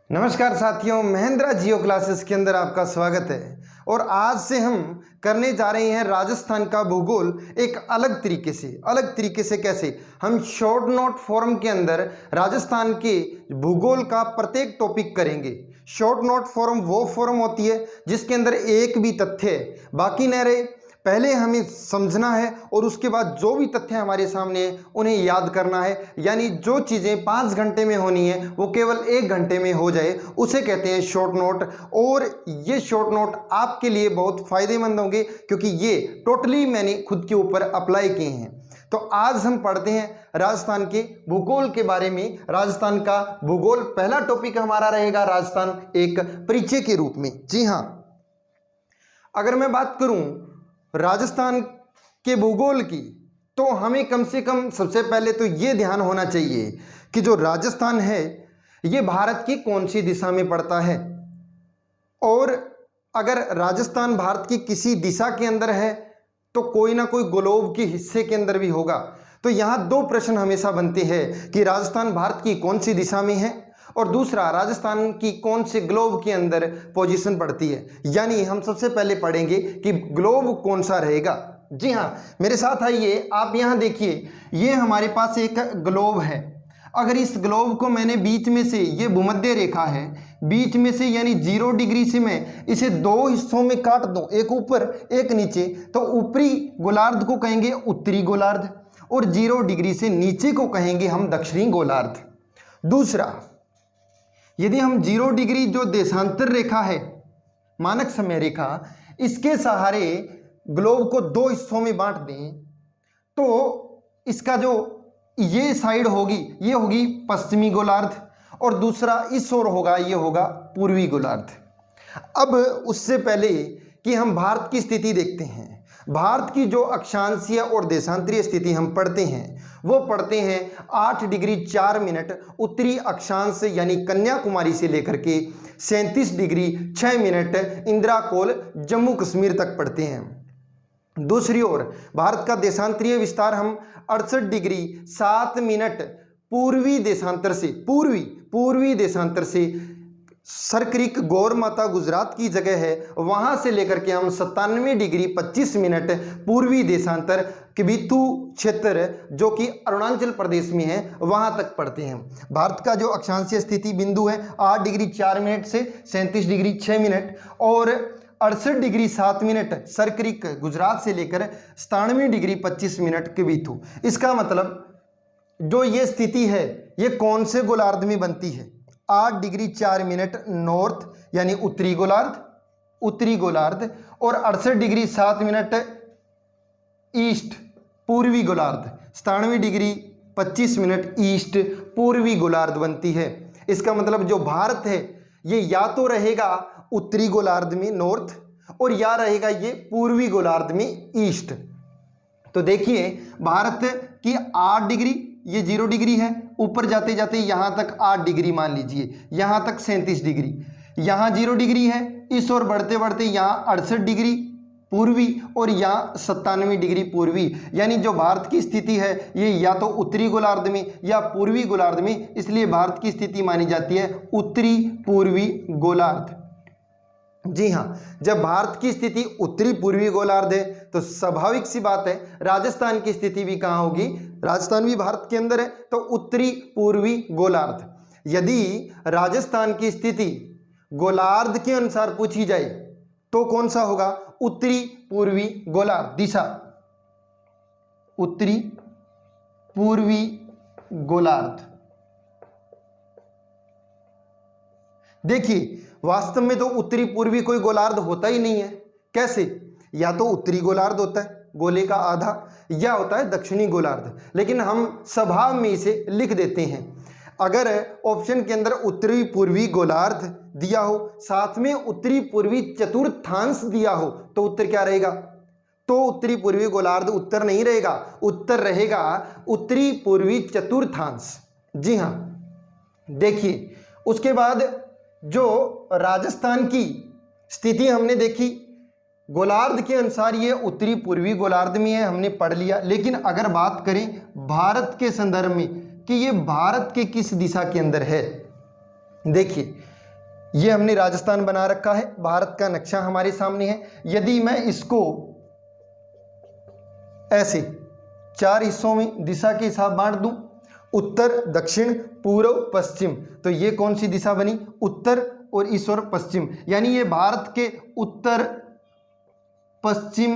नमस्कार साथियों, महेंद्रा जियो क्लासेस के अंदर आपका स्वागत है। और आज से हम करने जा रहे हैं राजस्थान का भूगोल एक अलग तरीके से कैसे हम शॉर्ट नोट फॉर्म के अंदर राजस्थान के भूगोल का प्रत्येक टॉपिक करेंगे। शॉर्ट नोट फॉर्म वो फॉर्म होती है जिसके अंदर एक भी तथ्य बाकी न रहे। पहले हमें समझना है और उसके बाद जो भी तथ्य हमारे सामने है उन्हें याद करना है, यानी जो चीज़ें 5 घंटे में होनी है वो केवल 1 घंटे में हो जाए, उसे कहते हैं शॉर्ट नोट। और ये शॉर्ट नोट आपके लिए बहुत फ़ायदेमंद होंगे क्योंकि ये टोटली मैंने खुद के ऊपर अप्लाई किए हैं। तो आज हम पढ़ते हैं राजस्थान के भूगोल के बारे में। राजस्थान का भूगोल पहला टॉपिक हमारा रहेगा राजस्थान एक परिचय के रूप में। जी हाँ, अगर मैं बात करूं राजस्थान के भूगोल की, तो हमें कम से कम सबसे पहले तो ये ध्यान होना चाहिए कि जो राजस्थान है ये भारत की कौन सी दिशा में पड़ता है। और अगर राजस्थान भारत की किसी दिशा के अंदर है तो कोई ना कोई ग्लोब के हिस्से के अंदर भी होगा। तो यहाँ 2 प्रश्न हमेशा बनते हैं कि राजस्थान भारत की कौन सी दिशा में है और दूसरा राजस्थान की कौन से ग्लोब के अंदर पोजीशन पड़ती है। यानी हम सबसे पहले पढ़ेंगे कि ग्लोब कौन सा रहेगा। जी हाँ, मेरे साथ आइए, आप यहाँ देखिए, ये हमारे पास एक ग्लोब है। अगर इस ग्लोब को मैंने बीच में से, ये भूमध्य रेखा है, बीच में से यानी 0 डिग्री से मैं इसे 2 हिस्सों में काट दूं, एक ऊपर एक नीचे, तो ऊपरी गोलार्ध को कहेंगे उत्तरी गोलार्ध और 0 डिग्री से नीचे को कहेंगे हम दक्षिणी गोलार्ध। दूसरा, यदि हम 0 डिग्री जो देशांतर रेखा है, मानक समय रेखा, इसके सहारे ग्लोब को 2 हिस्सों में बांट दें तो इसका जो ये साइड होगी ये होगी पश्चिमी गोलार्ध और दूसरा इस ओर होगा ये होगा पूर्वी गोलार्ध। अब उससे पहले कि हम भारत की स्थिति देखते हैं, भारत की जो अक्षांशीय और देशांतरीय स्थिति हम पढ़ते हैं वो पढ़ते हैं 8 डिग्री 4 मिनट उत्तरी अक्षांश यानी कन्याकुमारी से लेकर के 37 डिग्री 6 मिनट इंदिरा कोल जम्मू कश्मीर तक पढ़ते हैं। दूसरी ओर भारत का देशांतरीय विस्तार हम 68 डिग्री 7 मिनट पूर्वी देशांतर से सरक्रिक गौर माता गुजरात की जगह है, वहां से लेकर के हम 97 डिग्री 25 मिनट पूर्वी देशांतर किबिथु क्षेत्र जो कि अरुणाचल प्रदेश में है वहां तक पढ़ते हैं। भारत का जो अक्षांशीय स्थिति बिंदु है 8 डिग्री 4 मिनट से 37 डिग्री 6 मिनट और 68 डिग्री 7 मिनट सरक्रिक गुजरात से लेकर 97 डिग्री 25 मिनट किबिथु। इसका मतलब जो ये स्थिति है ये कौन से गोलार्ध में बनती है? 8 डिग्री 4 मिनट नॉर्थ यानी उत्तरी गोलार्ध और 68 डिग्री 7 मिनट ईस्ट पूर्वी गोलार्ध, 97 डिग्री 25 मिनट ईस्ट पूर्वी गोलार्ध बनती है। इसका मतलब जो भारत है ये या तो रहेगा उत्तरी गोलार्ध में नॉर्थ और या रहेगा ये पूर्वी गोलार्ध में ईस्ट। तो देखिए भारत की 8 डिग्री, ये 0 डिग्री है, ऊपर जाते जाते यहाँ तक 8 डिग्री मान लीजिए, यहाँ तक 37 डिग्री, यहाँ 0 डिग्री है, इस ओर बढ़ते बढ़ते यहाँ 68 डिग्री पूर्वी और यहाँ 97 डिग्री पूर्वी। यानी जो भारत की स्थिति है ये या तो उत्तरी गोलार्ध में या पूर्वी गोलार्ध में, इसलिए भारत की स्थिति मानी जाती है उत्तरी पूर्वी गोलार्ध। जी हाँ, जब भारत की स्थिति उत्तरी पूर्वी गोलार्ध है तो स्वाभाविक सी बात है राजस्थान की स्थिति भी कहाँ होगी? राजस्थान भी भारत के अंदर है तो उत्तरी पूर्वी गोलार्ध। यदि राजस्थान की स्थिति गोलार्ध के अनुसार पूछी जाए तो कौन सा होगा? उत्तरी पूर्वी गोलार्ध दिशा, उत्तरी पूर्वी गोलार्ध। देखिए वास्तव में तो उत्तरी पूर्वी कोई गोलार्ध होता ही नहीं है। कैसे? या तो उत्तरी गोलार्ध होता है गोले का आधा, या होता है दक्षिणी गोलार्ध, लेकिन हम स्वभाव में इसे लिख देते हैं। अगर ऑप्शन के अंदर उत्तरी पूर्वी गोलार्ध दिया हो साथ में उत्तरी पूर्वी चतुर्थांश दिया हो तो उत्तर क्या रहेगा? तो उत्तरी पूर्वी गोलार्ध उत्तर नहीं रहेगा, उत्तर रहेगा उत्तरी पूर्वी चतुर्थांश। जी हाँ, देखिए उसके बाद जो राजस्थान की स्थिति हमने देखी गोलार्ध के अनुसार ये उत्तरी पूर्वी गोलार्ध में है, हमने पढ़ लिया। लेकिन अगर बात करें भारत के संदर्भ में कि ये भारत के किस दिशा के अंदर है, देखिए ये हमने राजस्थान बना रखा है, भारत का नक्शा हमारे सामने है। यदि मैं इसको ऐसे 4 हिस्सों में दिशा के हिसाब बांट दूं, उत्तर, दक्षिण, पूर्व, पश्चिम, तो ये कौन सी दिशा बनी? उत्तर, और इस ओर पश्चिम, यानी ये भारत के उत्तर पश्चिम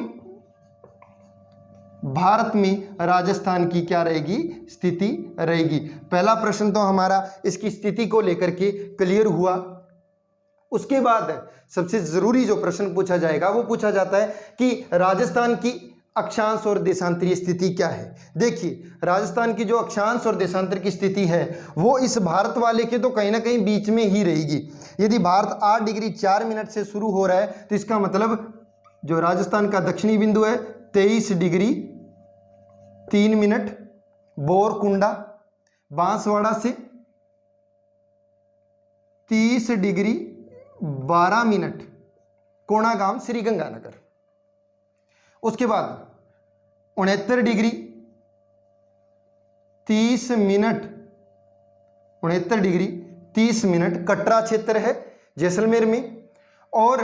भारत में राजस्थान की क्या रहेगी? स्थिति रहेगी। पहला प्रश्न तो हमारा इसकी स्थिति को लेकर के क्लियर हुआ। उसके बाद सबसे जरूरी जो प्रश्न पूछा जाएगा वो पूछा जाता है कि राजस्थान की अक्षांश और देशांतरीय स्थिति क्या है। देखिए, राजस्थान की जो अक्षांश और देशांतर की स्थिति है वो इस भारत वाले के तो कहीं ना कहीं बीच में ही रहेगी। यदि भारत 8 डिग्री 4 मिनट से शुरू हो रहा है तो इसका मतलब जो राजस्थान का दक्षिणी बिंदु है 23 डिग्री 3 मिनट बोरकुंडा, बांसवाड़ा से 30 डिग्री 12 मिनट कोणागाम श्रीगंगानगर। उसके बाद 69 degree 30 minute 69 degree 30 minute Katra क्षेत्र है जैसलमेर में, और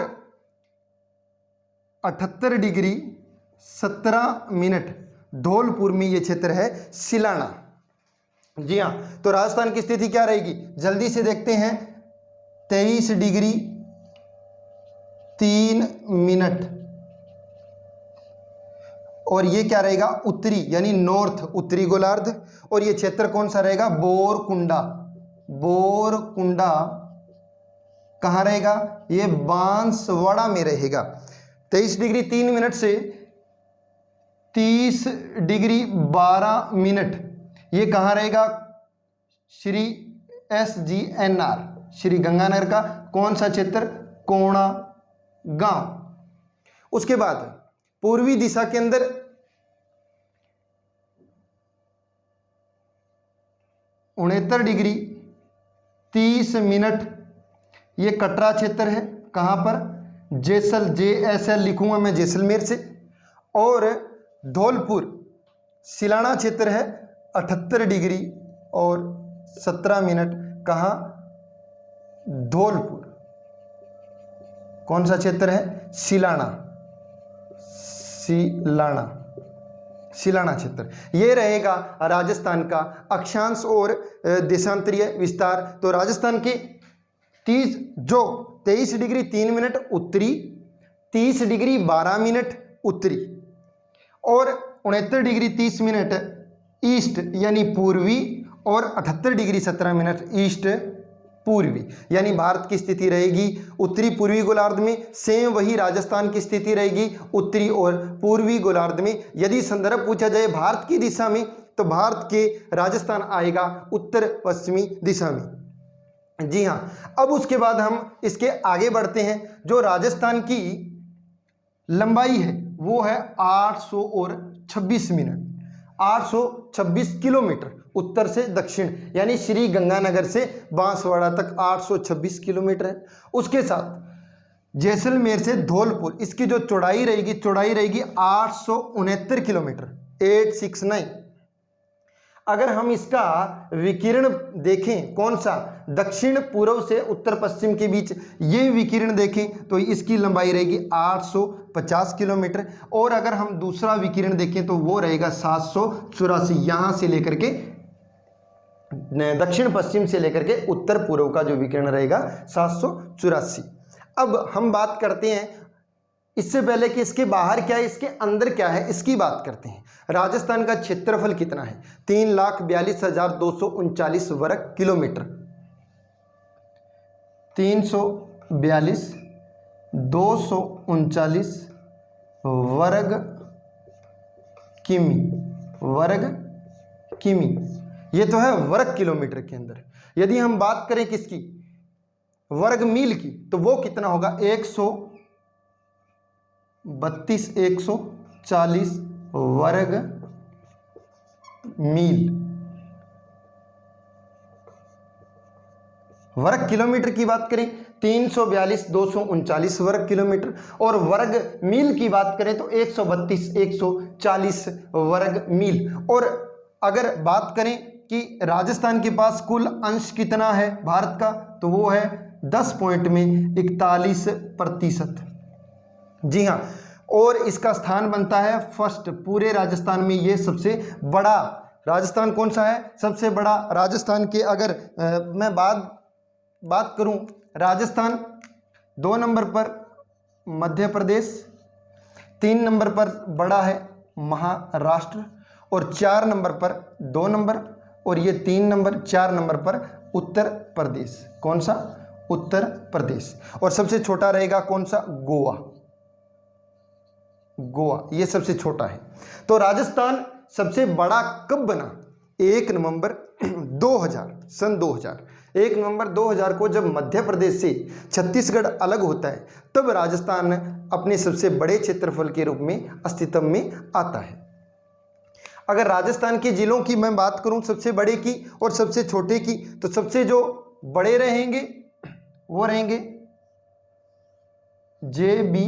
78 डिग्री 17 मिनट धौलपुर में ये क्षेत्र है सिलाना। जी हाँ, तो राजस्थान की स्थिति क्या रहेगी जल्दी से देखते हैं। 23 डिग्री 3 मिनट, और ये क्या रहेगा? उत्तरी यानी नॉर्थ, उत्तरी गोलार्ध। और ये क्षेत्र कौन सा रहेगा? बोरकुंडा। बोरकुंडा कहाँ रहेगा? ये बांसवाड़ा में रहेगा। 23 डिग्री 3 मिनट से 30 डिग्री 12 मिनट ये कहाँ रहेगा? श्री SGNR, श्री गंगानगर का कौन सा क्षेत्र? कोणागांव। उसके बाद पूर्वी दिशा के अंदर 69 डिग्री 30 मिनट ये कटरा क्षेत्र है। कहाँ पर? JSL लिखूंगा मैं जैसलमेर से। और धौलपुर सिलाना क्षेत्र है 78 डिग्री और 17 मिनट। कहाँ? धौलपुर। कौन सा क्षेत्र है? सिलाना क्षेत्र। ये रहेगा राजस्थान का अक्षांश और देशांतरीय विस्तार। तो राजस्थान के 23 डिग्री 3 मिनट उत्तरी, 30 डिग्री 12 मिनट उत्तरी, और 69 डिग्री 30 मिनट ईस्ट यानी पूर्वी, और 78 डिग्री 17 मिनट ईस्ट पूर्वी, यानी भारत की स्थिति रहेगी उत्तरी पूर्वी गोलार्ध में। सेम वही राजस्थान की स्थिति रहेगी उत्तरी और पूर्वी गोलार्ध में। यदि संदर्भ पूछा जाए भारत की दिशा में तो भारत के राजस्थान आएगा उत्तर पश्चिमी दिशा में। जी हाँ, अब उसके बाद हम इसके आगे बढ़ते हैं। जो राजस्थान की लंबाई है वो है 826 मिनट, 826 किलोमीटर उत्तर से दक्षिण, यानी श्री गंगानगर से बांसवाड़ा तक 826 किलोमीटर है। उसके साथ जैसलमेर से धौलपुर इसकी जो चौड़ाई रहेगी 869 किलोमीटर, 869। अगर हम इसका विकिरण देखें, कौन सा? दक्षिण पूर्व से उत्तर पश्चिम के बीच ये विकिरण देखें तो इसकी लंबाई रहेगी 850 किलोमीटर। और अगर हम दूसरा विकिरण देखें तो वो रहेगा 784, यहाँ से लेकर के दक्षिण पश्चिम से लेकर के उत्तर पूर्व का जो विकिरण रहेगा 784। अब हम बात करते हैं, इससे पहले कि इसके बाहर क्या है इसके अंदर क्या है इसकी बात करते हैं। राजस्थान का क्षेत्रफल कितना है? 3,42,239 वर्ग किलोमीटर। 342,239 वर्ग किमी। ये तो है वर्ग किलोमीटर के अंदर। यदि हम बात करें किसकी? वर्ग मील की, तो वो कितना होगा? 140 वर्ग मील। वर्ग किलोमीटर की बात करें 342,239 वर्ग किलोमीटर, और वर्ग मील की बात करें तो 140 वर्ग मील। और अगर बात करें कि राजस्थान के पास कुल अंश कितना है भारत का, तो वो है 10 पॉइंट में 41%। जी हाँ, और इसका स्थान बनता है फर्स्ट पूरे राजस्थान में। ये सबसे बड़ा राजस्थान कौन सा है? सबसे बड़ा राजस्थान के अगर मैं बात करूं, राजस्थान 2 नंबर पर मध्य प्रदेश, 3 नंबर पर बड़ा है महाराष्ट्र, और 4 नंबर पर 2 नंबर, और ये 3 नंबर 4 नंबर पर उत्तर प्रदेश। कौन सा? उत्तर प्रदेश। और सबसे छोटा रहेगा कौन सा? गोवा। गोवा ये सबसे छोटा है। तो राजस्थान सबसे बड़ा कब बना? 1 नवंबर 2000, सन 2000, 1 नवंबर 2000 को जब मध्य प्रदेश से छत्तीसगढ़ अलग होता है, तब राजस्थान अपने सबसे बड़े क्षेत्रफल के रूप में अस्तित्व में आता है। अगर राजस्थान के जिलों की मैं बात करूं, सबसे बड़े की और सबसे छोटे की, तो सबसे जो बड़े रहेंगे वो रहेंगे जे बी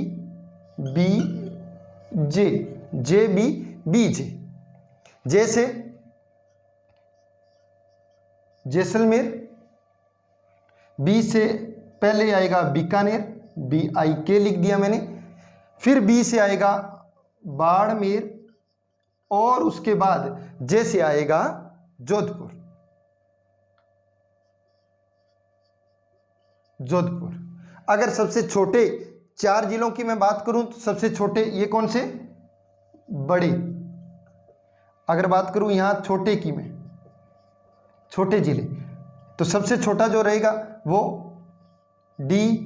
जे। जैसे जैसलमेर, बी से पहले आएगा बीकानेर, BIK लिख दिया मैंने, फिर बी से आएगा बाड़मेर, और उसके बाद जे से आएगा जोधपुर। अगर सबसे छोटे 4 जिलों की मैं बात करूं, तो सबसे छोटे ये कौन से? बड़े। अगर बात करूं यहां छोटे की मैं, छोटे जिले, तो सबसे छोटा जो रहेगा वो डी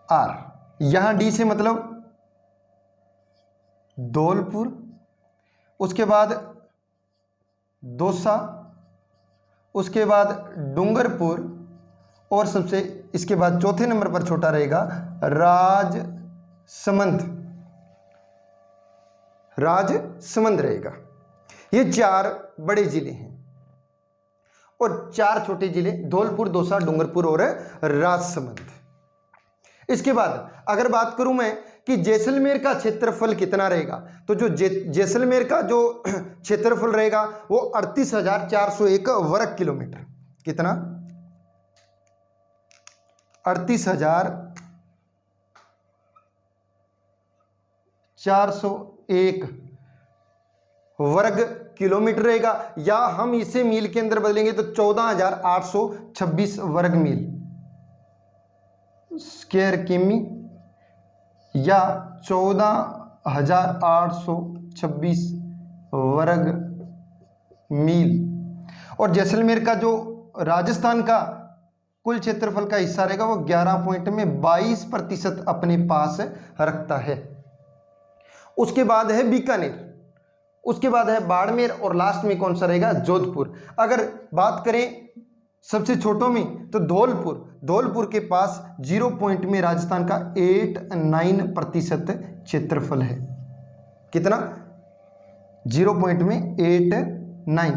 आर। यहां डी से मतलब धौलपुर, उसके बाद दौसा, उसके बाद डूंगरपुर, और सबसे इसके बाद चौथे नंबर पर छोटा रहेगा राजसमंद रहेगा। ये 4 बड़े जिले हैं और 4 छोटे जिले धौलपुर, दौसा, डूंगरपुर और राजसमंद। इसके बाद अगर बात करूं मैं कि जैसलमेर का क्षेत्रफल कितना रहेगा, तो जो जैसलमेर का जो क्षेत्रफल रहेगा वो 38,401 वर्ग किलोमीटर। कितना? 38,401 वर्ग किलोमीटर रहेगा, या हम इसे मील के अंदर बदलेंगे तो 14,826 वर्ग मील, स्क्वायर किमी, या 14,826 वर्ग मील। और जैसलमेर का जो राजस्थान का कुल क्षेत्रफल का हिस्सा रहेगा वो 11 पॉइंट में 22% अपने पास रखता है। उसके बाद है बीकानेर, उसके बाद है बाड़मेर, और लास्ट में कौन सा रहेगा? जोधपुर। अगर बात करें सबसे छोटों में, तो धौलपुर के पास 0 पॉइंट में राजस्थान का 89% क्षेत्रफल है। कितना? 0 पॉइंट में 89।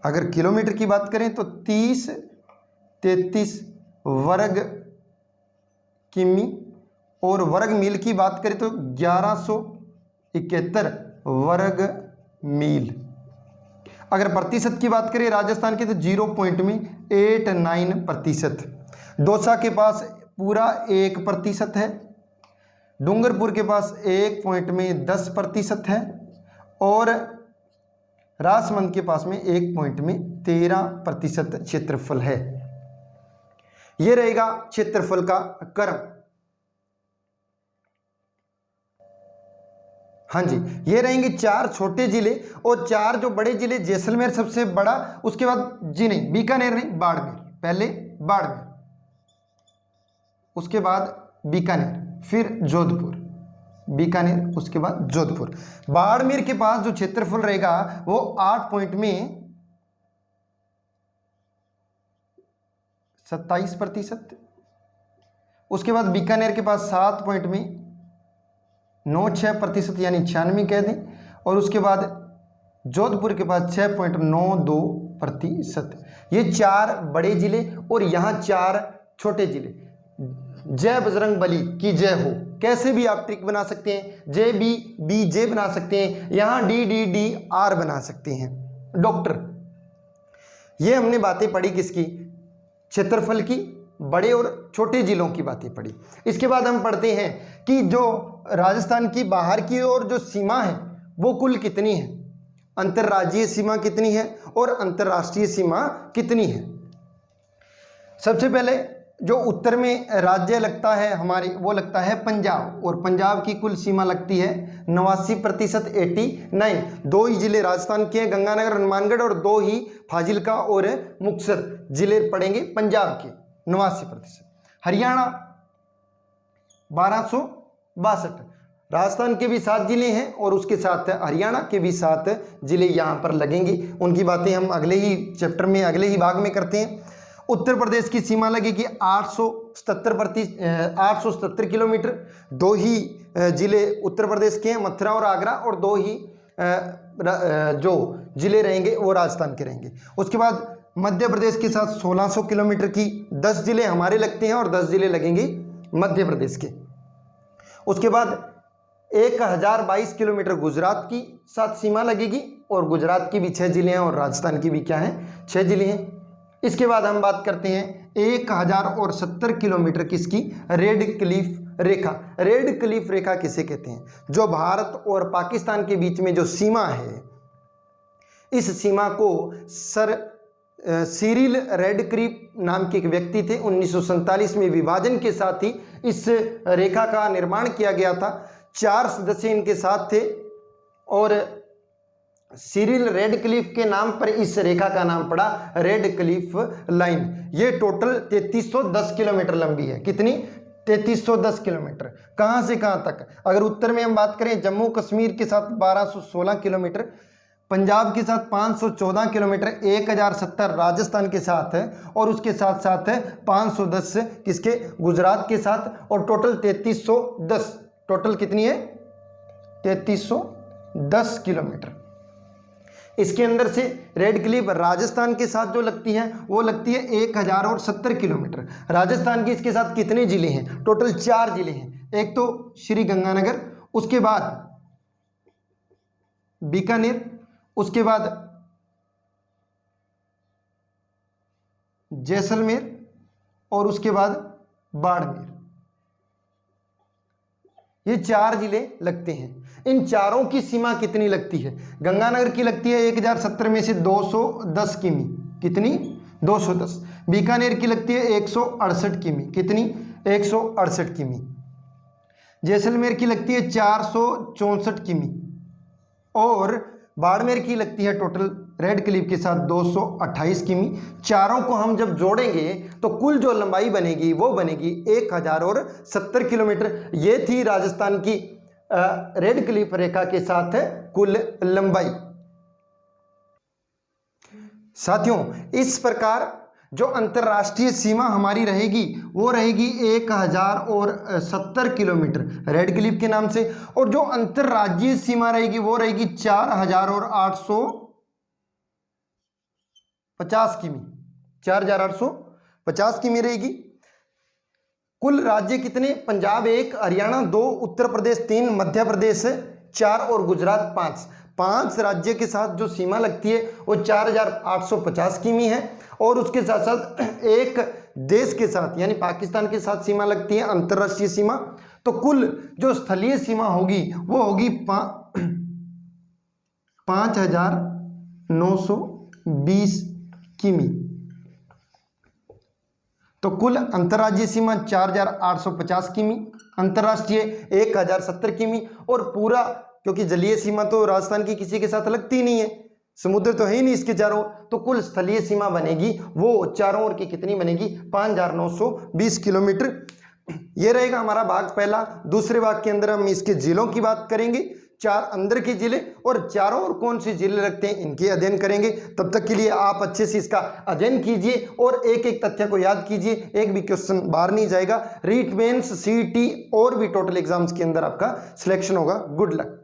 अगर किलोमीटर की बात करें तो 33 वर्ग किमी, और वर्ग मील की बात करें तो 1171 वर्ग मील। अगर प्रतिशत की बात करें राजस्थान के, तो 0 पॉइंट में 89%। दौसा के पास पूरा 1% है, डूंगरपुर के पास 1 पॉइंट में 10% है, और राजसमंद के पास में 1 पॉइंट में 13% क्षेत्रफल है। यह रहेगा क्षेत्रफल का क्रम। हाँ जी, ये रहेंगे 4 छोटे जिले और 4 जो बड़े जिले। जैसलमेर सबसे बड़ा, उसके बाद जी नहीं, बीकानेर नहीं, बाड़मेर, पहले बाड़मेर, उसके बाद बीकानेर, फिर जोधपुर, बीकानेर, उसके बाद जोधपुर। बाड़मेर के पास जो क्षेत्रफल रहेगा वो 8 पॉइंट में 27%। उसके बाद बीकानेर के पास 7 पॉइंट में 96% यानी 96 कह दें, और उसके बाद जोधपुर के पास 6.92%। ये 4 बड़े जिले और यहाँ 4 छोटे जिले। जय बजरंग बली की जय हो। कैसे भी आप ट्रिक बना सकते हैं, JBBJ बना सकते हैं, यहाँ DDDR बना सकते हैं, डॉक्टर ये हमने बातें पढ़ी किसकी, क्षेत्रफल की, बड़े और छोटे जिलों की बातें पढ़ी। इसके बाद हम पढ़ते हैं कि जो राजस्थान की बाहर की ओर जो सीमा है वो कुल कितनी है, अंतर्राज्यीय सीमा कितनी है और अंतर्राष्ट्रीय सीमा कितनी है। सबसे पहले जो उत्तर में राज्य लगता है हमारे वो लगता है पंजाब, और पंजाब की कुल सीमा लगती है 89%, 89। दो ही जिले राजस्थान के हैं, गंगानगर, हनुमानगढ़, और दो ही फाजिलका और मुक्तसर जिले पड़ेंगे पंजाब के, 89%। हरियाणा 1262, राजस्थान के भी 7 जिले हैं और उसके साथ हरियाणा के भी 7 जिले यहाँ पर लगेंगे। उनकी बातें हम अगले ही चैप्टर में, अगले ही भाग में करते हैं। उत्तर प्रदेश की सीमा लगेगी 877 किलोमीटर। दो ही जिले उत्तर प्रदेश के हैं, मथुरा और आगरा, और दो ही जो जिले रहेंगे वो राजस्थान के रहेंगे। उसके बाद मध्य प्रदेश के साथ 1600 किलोमीटर की 10 जिले हमारे लगते हैं और 10 जिले लगेंगे मध्य प्रदेश के। उसके बाद 1022 किलोमीटर गुजरात की साथ सीमा लगेगी, और गुजरात की भी 6 जिले हैं और राजस्थान की भी क्या हैं, 6 जिले हैं। इसके बाद हम बात करते हैं 1070 किलोमीटर किसकी, रेड क्लिफ रेखा। रेड क्लिफ रेखा किसे कहते हैं, जो भारत और पाकिस्तान के बीच में जो सीमा है, इस सीमा को सर सिरिल रेडक्लिफ नाम के एक व्यक्ति थे, 1947 में विभाजन के साथ ही इस रेखा का निर्माण किया गया था। 4 सदस्य इनके साथ थे और सिरिल रेडक्लिफ के नाम पर इस रेखा का नाम पड़ा रेडक्लिफ लाइन। ये टोटल 3310 किलोमीटर लंबी है। कितनी, 3310 किलोमीटर। कहाँ से कहाँ तक, अगर उत्तर में हम बात करें जम्मू कश्मीर के साथ 1216 किलोमीटर, पंजाब के साथ 514 किलोमीटर, 1070 राजस्थान के साथ है, और उसके साथ साथ है 510 किसके, गुजरात के साथ, और टोटल 3310। टोटल कितनी है, 3310 किलोमीटर। इसके अंदर से रेड क्लिफ राजस्थान के साथ जो लगती है वो लगती है 1070 किलोमीटर। राजस्थान के इसके साथ कितने जिले हैं, टोटल 4 जिले हैं। एक तो श्री गंगानगर, उसके बाद बीकानेर, उसके बाद जैसलमेर, और उसके बाद बाड़मेर। ये 4 जिले लगते हैं। इन चारों की सीमा कितनी लगती है, गंगानगर की लगती है 1070 में से 210 किमी। कितनी, 210। बीकानेर की लगती है 168 किमी। कितनी, 168 किमी। जैसलमेर की लगती है 464 किमी, और बाड़मेर की लगती है टोटल रेड क्लिफ के साथ 228 किमी। चारों को हम जब जोड़ेंगे तो कुल जो लंबाई बनेगी वो बनेगी 1070 किलोमीटर। ये थी राजस्थान की रेड क्लिफ रेखा के साथ कुल लंबाई। साथियों, इस प्रकार जो अंतर्राष्ट्रीय सीमा हमारी रहेगी वो रहेगी 1070 किलोमीटर रेड क्लिफ के नाम से, और जो अंतर्राज्यीय सीमा रहेगी वो रहेगी 4850 किमी। 4850 किमी रहेगी। कुल राज्य कितने, पंजाब 1, हरियाणा 2, उत्तर प्रदेश 3, मध्य प्रदेश 4 और गुजरात 5। 5 राज्य के साथ जो सीमा लगती है वो 4850 किमी है, और उसके साथ साथ एक देश के साथ यानी पाकिस्तान के साथ सीमा लगती है अंतर्राष्ट्रीय सीमा। तो कुल जो स्थलीय सीमा होगी वो होगी 5920 किमी। तो कुल अंतर्राज्यीय सीमा 4850 किमी, अंतर्राष्ट्रीय 1070 किमी, और पूरा क्योंकि जलीय सीमा तो राजस्थान की किसी के साथ लगती नहीं है, समुद्र तो है ही नहीं इसके चारों, तो कुल स्थलीय सीमा बनेगी वो चारों ओर की कितनी बनेगी, 5920 किलोमीटर। ये रहेगा हमारा भाग पहला। दूसरे भाग के अंदर हम इसके जिलों की बात करेंगे, 4 अंदर के जिले और चारों ओर कौन से जिले लगते हैं इनके अध्ययन करेंगे। तब तक के लिए आप अच्छे से इसका अध्ययन कीजिए और एक एक तथ्य को याद कीजिए, एक भी क्वेश्चन बाहर नहीं जाएगा। रीट मेंस, सीईटी और भी टोटल एग्जाम्स के अंदर आपका सिलेक्शन होगा। Good luck.